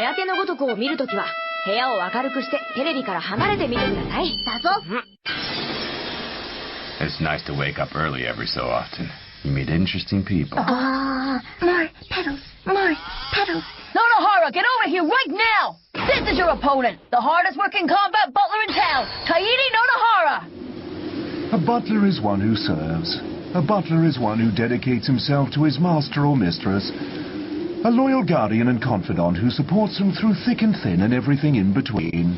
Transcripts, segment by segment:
早手のごとくを見るときは、部屋を明るくしてテレビから離れてみてください。だぞ。It's nice to wake up early every so often. You meet interesting people. More petals. More petals. Nonohara, get over here right now! This is your opponent, the hardest working combat butler in town, Kaede Nonohara! A butler is one who serves. A butler is one who dedicates himself to his master or mistress. A loyal guardian and confidant who supports them through thick and thin and everything in between.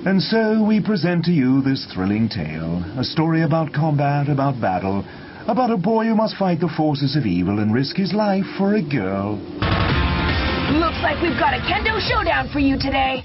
And so we present to you this thrilling tale, a story about combat, about battle, about a boy who must fight the forces of evil and risk his life for a girl. Looks like we've got a kendo showdown for you today.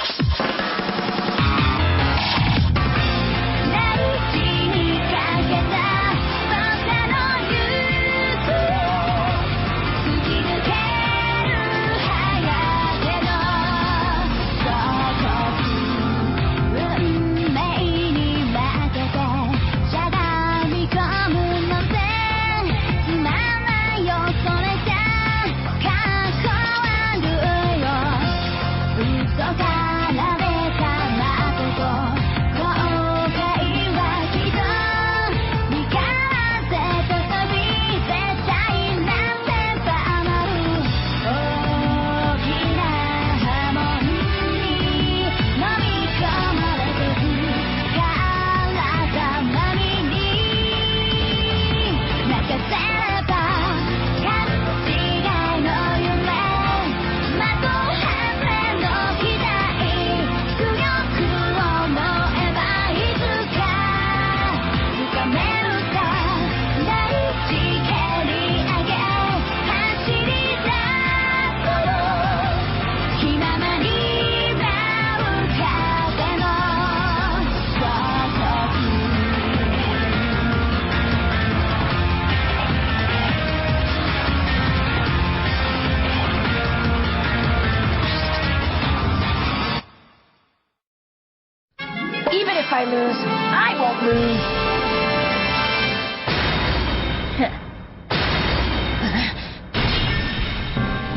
Even if I lose, I won't lose.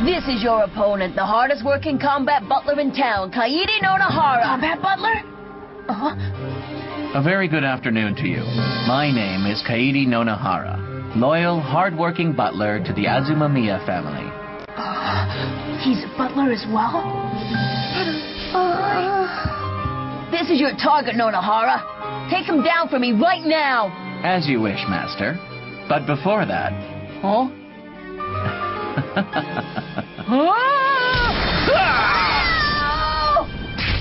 This is your opponent, the hardest working combat butler in town, Kaede Nonohara. Combat butler? A very good afternoon to you. My name is Kaede Nonohara, loyal, hard-working butler to the Azumamiya family. He's a butler as well? This is your target, Nonohara. Take him down for me right now. As you wish, Master. But before that... Huh?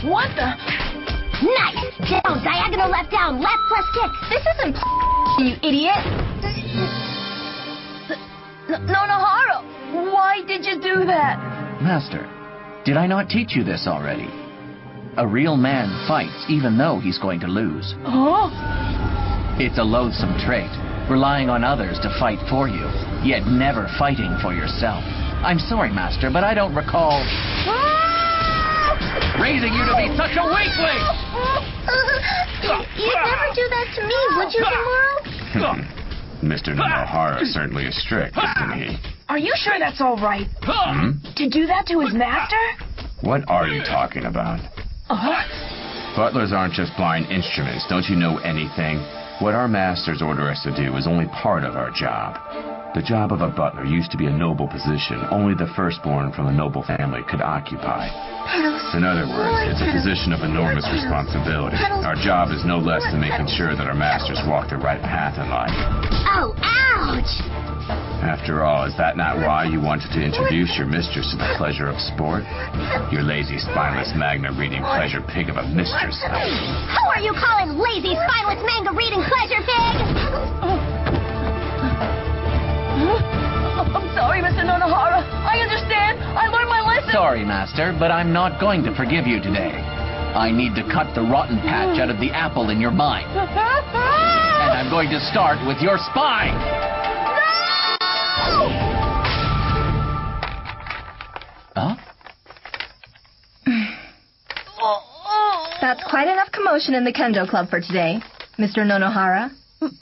What the? Nice! Down, diagonal left down, left plus kick. This isn't You idiot! Nonohara, why did you do that? Master, did I not teach you this already? A real man fights even though he's going to lose. Huh? It's a loathsome trait, relying on others to fight for you, yet never fighting for yourself. I'm sorry, Master, but I don't recall raising you to be such a weakling! You'd never do that to me, would you, Kimura? Mr. Nonohara certainly is strict, isn't he? Are you sure that's all right? To do that to his master? What are you talking about? Butlers aren't just blind instruments. Don't you know anything? What our masters order us to do is only part of our job. The job of a butler used to be a noble position only the firstborn from a noble family could occupy. In other words, it's a position of enormous responsibility. Our job is no less than making sure that our masters walk the right path in life. Oh, ouch! After all, is that not why you wanted to introduce your mistress to the pleasure of sport? Your lazy, spineless, magna-reading pleasure pig of a mistress. Who are you calling lazy, spineless, manga-reading pleasure pig? I'm sorry, Mr. Nonohara. I understand. I learned my lesson. Sorry, Master, but I'm not going to forgive you today. I need to cut the rotten patch out of the apple in your mind. And I'm going to start with your spine. Huh? That's quite enough commotion in the Kendo Club for today, Mr. Nonohara.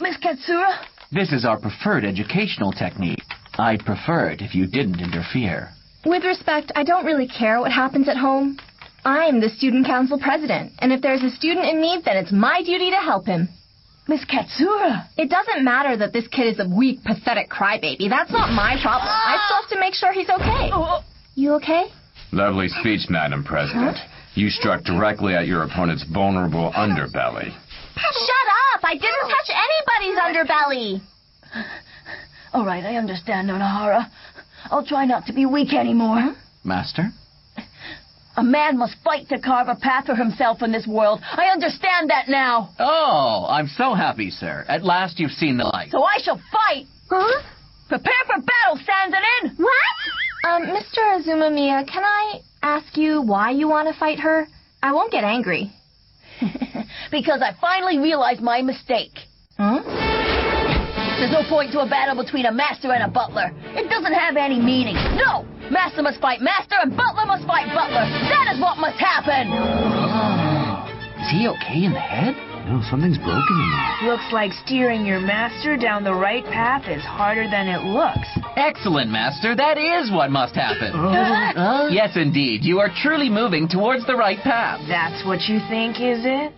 Miss Katsura? This is our preferred educational technique. I'd prefer it if you didn't interfere. With respect, I don't really care what happens at home. I'm the student council president, and if there's a student in need, then it's my duty to help him. Miss Katsura! It doesn't matter that this kid is a weak, pathetic crybaby. That's not my problem. I still have to make sure he's okay. You okay? Lovely speech, Madam President. You struck directly at your opponent's vulnerable underbelly. Shut up! I didn't touch anybody's underbelly. All right, I understand, Nonohara. I'll try not to be weak anymore. Master? A man must fight to carve a path for himself in this world. I understand that now. Oh, I'm so happy, sir. At last you've seen the light. So I shall fight. Huh? Prepare for battle, Sanzanin! What? Mr. Azumamiya, can I ask you why you want to fight her? I won't get angry. Because I finally realized my mistake. Huh? There's no point to a battle between a master and a butler. It doesn't have any meaning. No! Master must fight master and butler must fight butler. That is what must happen! Is he okay in the head? No, something's broken in there. Looks like steering your master down the right path is harder than it looks. Excellent, Master. That is what must happen. Yes, indeed. You are truly moving towards the right path. That's what you think, is it?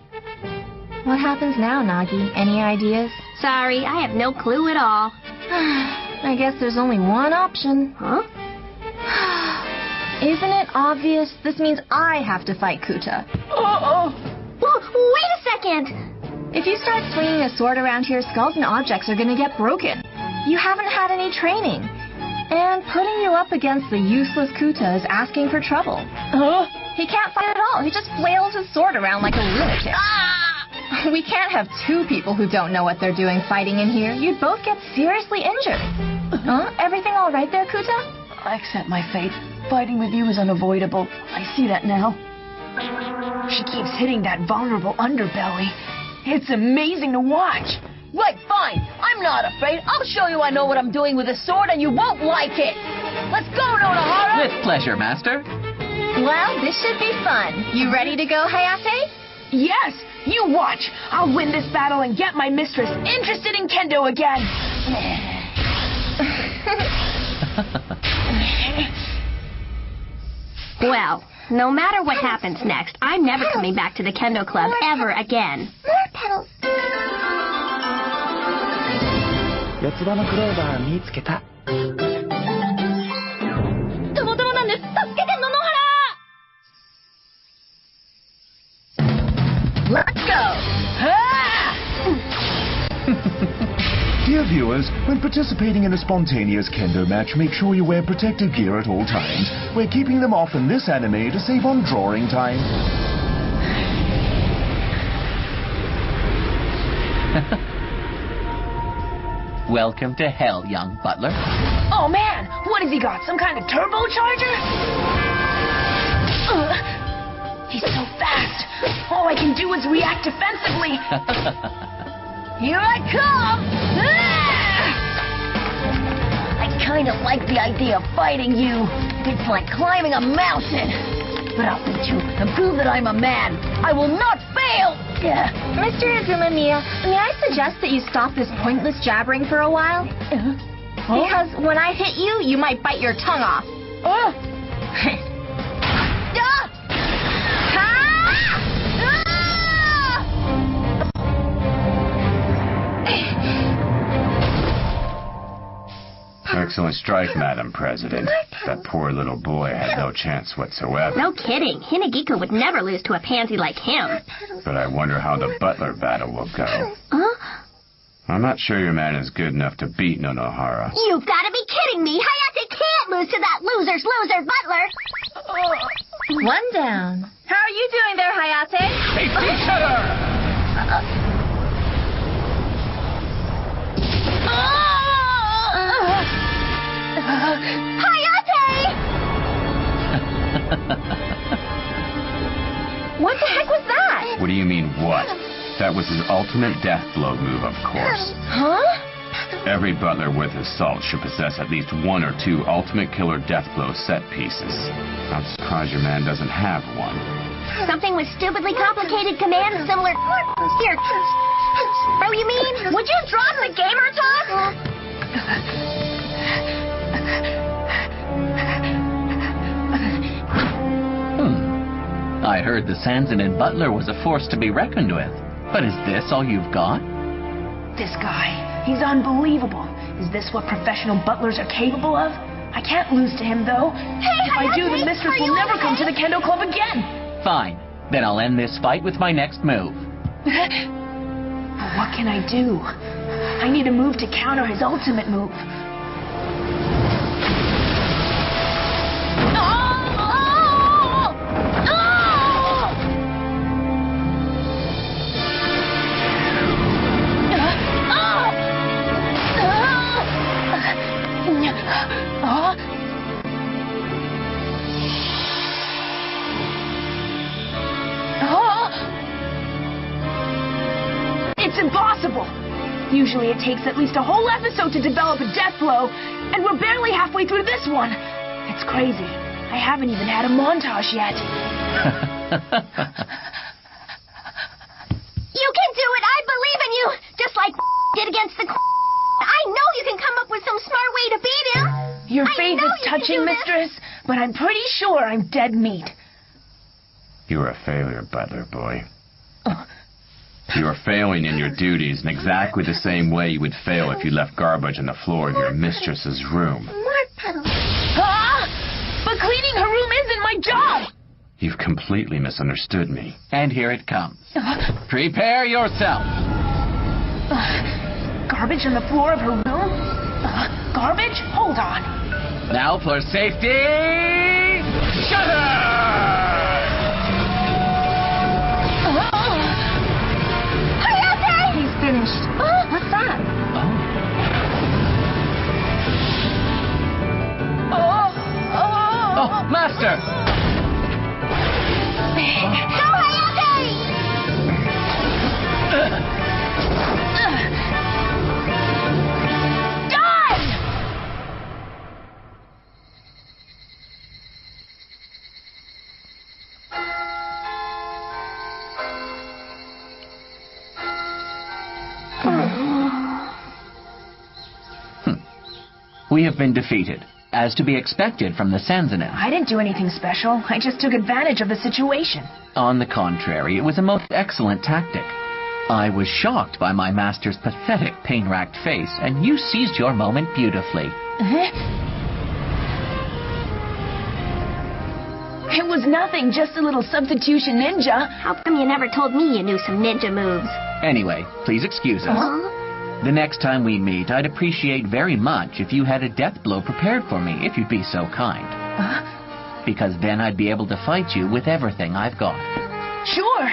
What happens now, Nagi? Any ideas? Sorry, I have no clue at all. I guess there's only one option. Huh? Isn't it obvious? This means I have to fight Kuta. Wait a second. If you start swinging a sword around here, skulls and objects are going to get broken. You haven't had any training. And putting you up against the useless Kuta is asking for trouble. He can't fight at all. He just flails his sword around like a lunatic. We can't have two people who don't know what they're doing fighting in here. You'd both get seriously injured. Everything all right there, Kuta? I accept my fate. Fighting with you is unavoidable. I see that now. She keeps hitting that vulnerable underbelly. It's amazing to watch. Right, fine. I'm not afraid. I'll show you I know what I'm doing with a sword and you won't like it. Let's go, Nonohara! With pleasure, Master. Well, this should be fun. You ready to go, Hayate? Yes, you watch. I'll win this battle and get my mistress interested in kendo again. Well, no matter what happens next, I'm never coming back to the kendo club ever again. More petals. 四つ葉のクローバー見つけた。たまたまなんです。助けて、野々原 Let's go! Dear viewers, when participating in a spontaneous kendo match, make sure you wear protective gear at all times. We're keeping them off in this anime to save on drawing time. Welcome to hell, young butler. Oh man, what has he got? Some kind of turbocharger? He's so fast. All I can do is react defensively. Here I come! I kind of like the idea of fighting you. It's like climbing a mountain. But I'll beat you and prove that I'm a man. I will not fail! Mr. Azumamiya, may I suggest that you stop this pointless jabbering for a while? Because when I hit you, you might bite your tongue off. Excellent strike, Madam President. That poor little boy had no chance whatsoever. No kidding. Hinagiku would never lose to a pansy like him. But I wonder how the butler battle will go. Huh? I'm not sure your man is good enough to beat Nonohara. You've got to be kidding me. Hayate can't lose to that loser's loser butler. One down. How are you doing there, Hayate? Tasty cheddar! Hayate! What the heck was that? What do you mean, what? That was his ultimate death blow move, of course. Huh? Every butler worth his salt should possess at least one or two ultimate killer death blow set pieces. I'm surprised your man doesn't have one. Something with stupidly complicated commands similar... Here. Oh, you mean? Would you drop the gamer talk? I heard the Sanzanin butler was a force to be reckoned with. But is this all you've got? This guy, he's unbelievable. Is this what professional butlers are capable of? I can't lose to him, though. If I do, the mistress will never come to the Kendo Club again. Fine. Then I'll end this fight with my next move. But what can I do? I need a move to counter his ultimate move. It's impossible! Usually it takes at least a whole episode to develop a death blow, and we're barely halfway through this one. It's crazy. I haven't even had a montage yet. You can do it! I believe in you! Just like did against the I know you can come up with some smart way to beat him! Your faith is touching, mistress, but I'm pretty sure I'm dead meat. You're a failure, butler boy. You are failing in your duties in exactly the same way you would fail if you left garbage on the floor of your mistress's room. But cleaning her room isn't my job! You've completely misunderstood me. And here it comes. Prepare yourself. Garbage on the floor of her room? Garbage? Hold on. Now for safety... Shutter! He's finished. What's that? Oh, Master! Go, Hayate! Done! We have been defeated, as to be expected from the Sanzanin. I didn't do anything special. I just took advantage of the situation. On the contrary, it was a most excellent tactic. I was shocked by my master's pathetic, pain-racked face, and you seized your moment beautifully. It was nothing, just a little substitution ninja. How come you never told me you knew some ninja moves? Anyway, please excuse us. The next time we meet, I'd appreciate very much if you had a death blow prepared for me, if you'd be so kind. Because then I'd be able to fight you with everything I've got. Sure.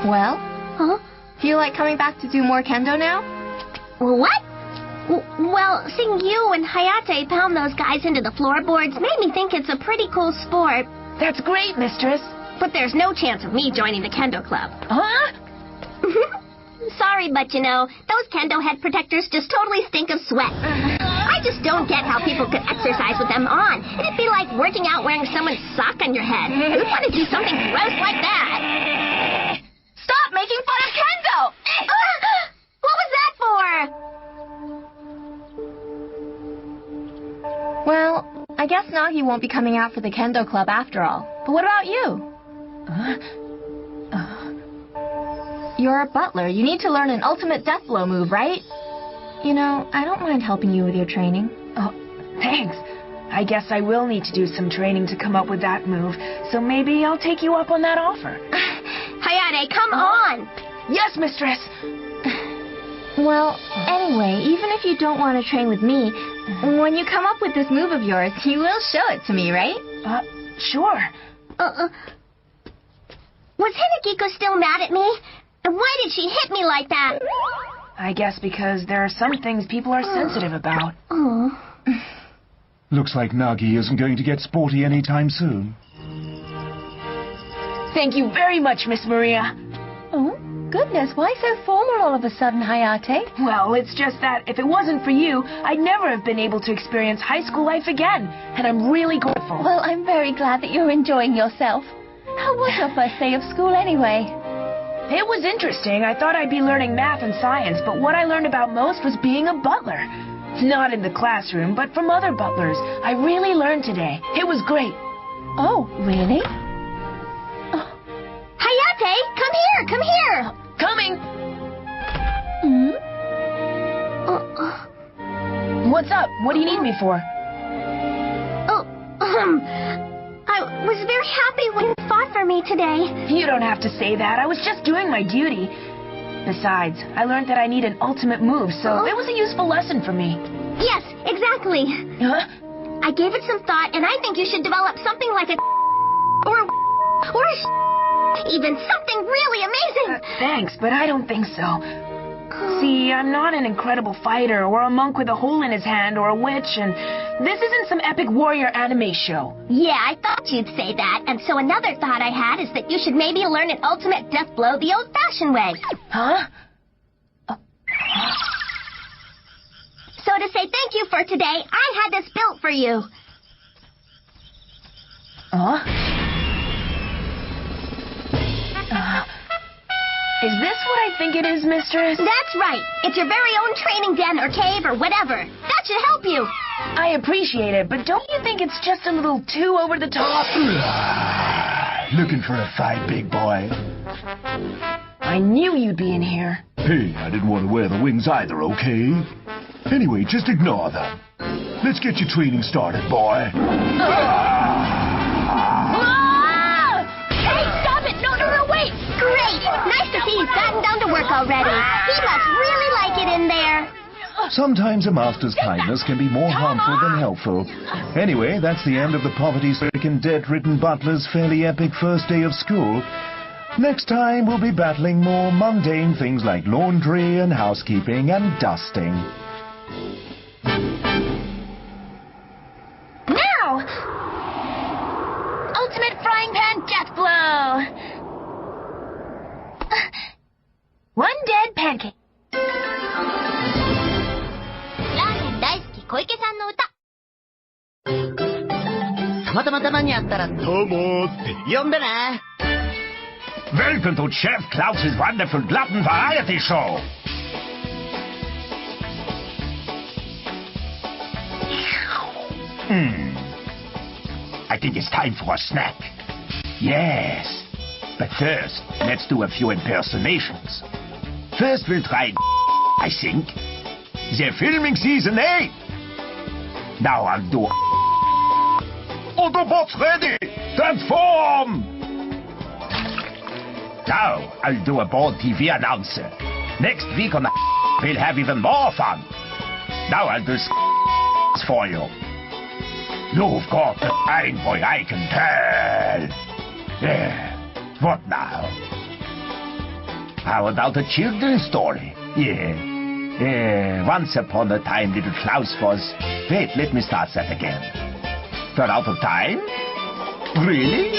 Well? Feel like coming back to do more kendo now? What? Well, seeing you and Hayate pound those guys into the floorboards made me think it's a pretty cool sport. That's great, mistress. But there's no chance of me joining the kendo club. Huh? Sorry, but you know, those kendo head protectors just totally stink of sweat. I just don't get how people could exercise with them on. It'd be like working out wearing someone's sock on your head. Who'd want to do something gross like that? Stop making fun of kendo! What was that for? Well, I guess Nagi won't be coming out for the kendo club after all. But what about you? You're a butler. You need to learn an ultimate death blow move, right? You know, I don't mind helping you with your training. Oh, thanks. I guess I will need to do some training to come up with that move, so maybe I'll take you up on that offer. Hayate, come on! Yes, mistress! Well, anyway, even if you don't want to train with me, when you come up with this move of yours, you will show it to me, right? Sure. Was Hinagiko still mad at me? And why did she hit me like that? I guess because there are some things people are sensitive about. Looks like Nagi isn't going to get sporty anytime soon. Thank you very much, Miss Maria. Oh, goodness, why so formal all of a sudden, Hayate? Well, it's just that if it wasn't for you, I'd never have been able to experience high school life again. And I'm really grateful. Well, I'm very glad that you're enjoying yourself. How was your first day of school anyway? It was interesting. I thought I'd be learning math and science, but what I learned about most was being a butler. Not in the classroom, but from other butlers. I really learned today. It was great. Oh, really? Hayate, come here, come here. Coming! What's up? What do you need me for? I was very happy when you fought for me today. You don't have to say that. I was just doing my duty. Besides, I learned that I need an ultimate move, so it was a useful lesson for me. Yes, exactly. Huh? I gave it some thought, and I think you should develop something like a or even something really amazing. Thanks, but I don't think so. See, I'm not an incredible fighter, or a monk with a hole in his hand, or a witch, and this isn't some epic warrior anime show. Yeah, I thought you'd say that, and so another thought I had is that you should maybe learn an ultimate death blow the old-fashioned way. Huh? So to say thank you for today, I had this built for you. Is this what I think it is, mistress? That's right. It's your very own training den or cave or whatever. That should help you. I appreciate it, but don't you think it's just a little too over the top? Looking for a fight, big boy? I knew you'd be in here. Hey, I didn't want to wear the wings either, okay? Anyway, just ignore them. Let's get your training started, boy. Hey, stop it! No, wait! Great! Nice to see he's gotten down to work already. He must really like it in there. Sometimes a master's kindness can be more harmful than helpful. Anyway, that's the end of the poverty-stricken, debt-ridden butler's fairly epic first day of school. Next time, we'll be battling more mundane things like laundry and housekeeping and dusting. Now! Ultimate frying pan death blow! One dead pancake. ラーメン大好き小池さんの歌。たまたまたまに会ったらどうもって呼んでね。Welcome to Chef Klaus's wonderful glutton variety show. I think it's time for a snack. Yes. But first, let's do a few impersonations. First, we'll try, I think. They're filming season 8. Now I'll do... Autobots ready! Transform! Now, I'll do a bold TV announcer. Next week on the we'll have even more fun. Now I'll do for you. You've got the mind, boy, I can tell. Yeah. What now? How about a children's story? Yeah. Once upon a time, little Klaus was... Wait, let me start that again. We're out of time? Really?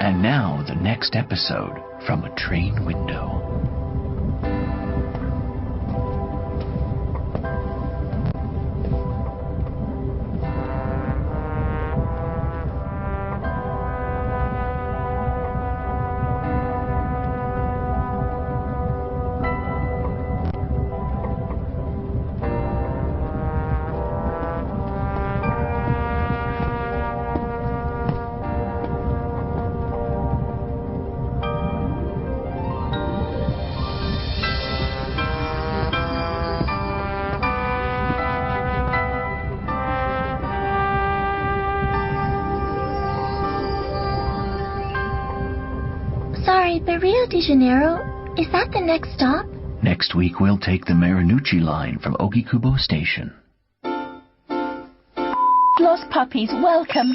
And now, the next episode from a train window. Sorry, but Rio de Janeiro, is that the next stop? Next week, we'll take the Marinucci line from Ogikubo Station. Lost puppies, welcome.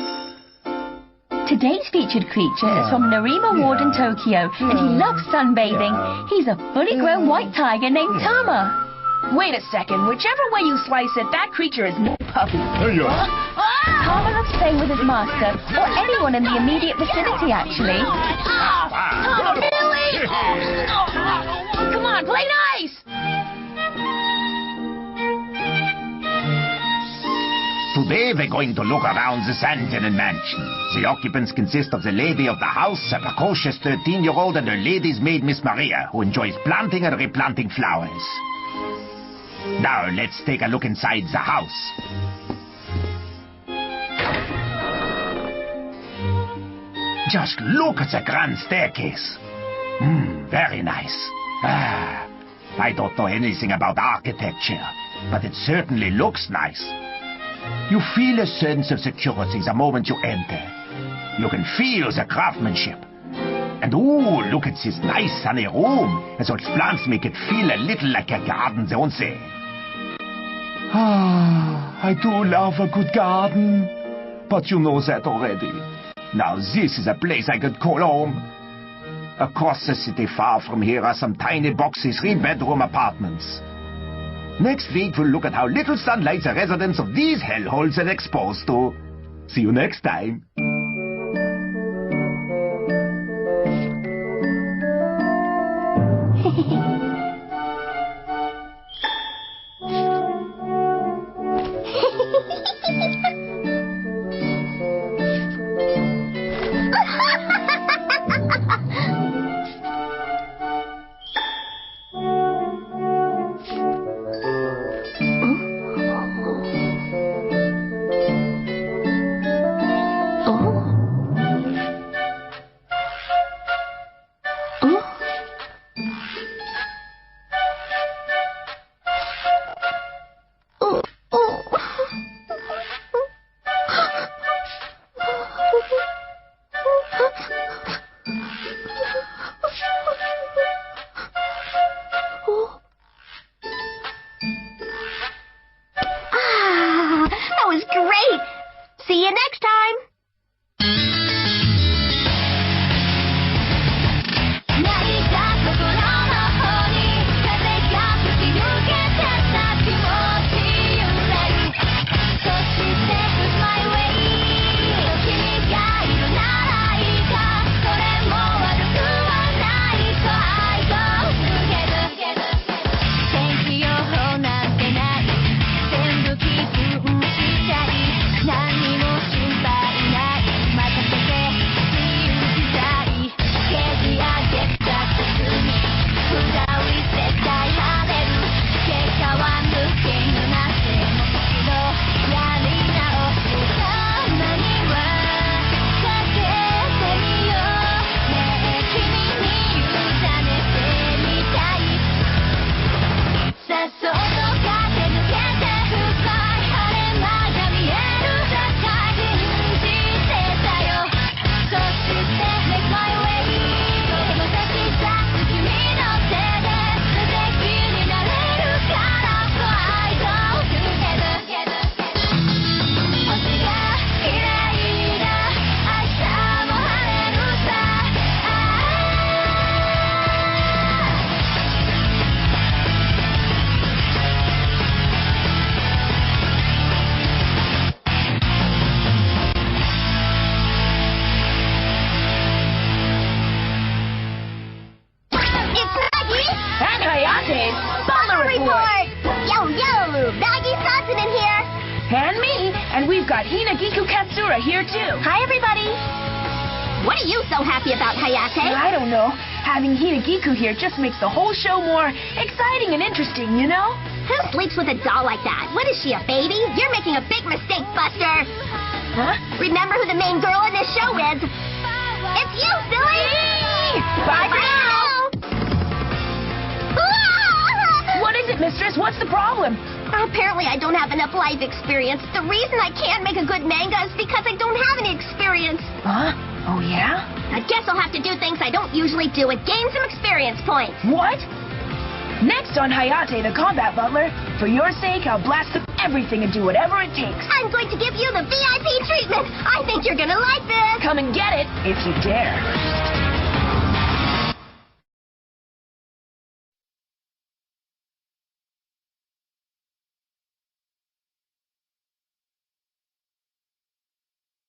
Today's featured creature is from Narima Ward in Tokyo, and he loves sunbathing. He's a fully grown white tiger named Tama. Wait a second. Whichever way you slice it, that creature is no puppy. Tama loves playing with his master, or anyone in the immediate vicinity, actually. Really? Come on, play nice! Today we're going to look around the Sandinen mansion. The occupants consist of the lady of the house, a precocious 13-year-old, and her lady's maid, Miss Maria, who enjoys planting and replanting flowers. Now, let's take a look inside the house. Just look at the grand staircase. Very nice. I don't know anything about architecture, but it certainly looks nice. You feel a sense of security the moment you enter. You can feel the craftsmanship. And ooh, look at this nice sunny room. And those plants make it feel a little like a garden, don't they? I do love a good garden. But you know that already. Now this is a place I could call home. Across the city far from here are some tiny boxy 3-bedroom apartments. Next week we'll look at how little sunlight the residents of these hellholes are exposed to. See you next time. See you next time! And me. And we've got Hinagiku Katsura here, too. Hi, everybody. What are you so happy about, Hayate? I don't know. Having Hinagiku here just makes the whole show more exciting and interesting, you know? Who sleeps with a doll like that? What is she, a baby? You're making a big mistake, Buster. Huh? Remember who the main girl in this show is. It's you, silly! Bye for now! What is it, mistress? What's the problem? Apparently I don't have enough life experience. The reason I can't make a good manga is because I don't have any experience. Huh? Oh, yeah? I guess I'll have to do things I don't usually do and gain some experience points. What? Next on Hayate the Combat Butler, for your sake, I'll blast through everything and do whatever it takes. I'm going to give you the VIP treatment. I think you're gonna like this. Come and get it if you dare.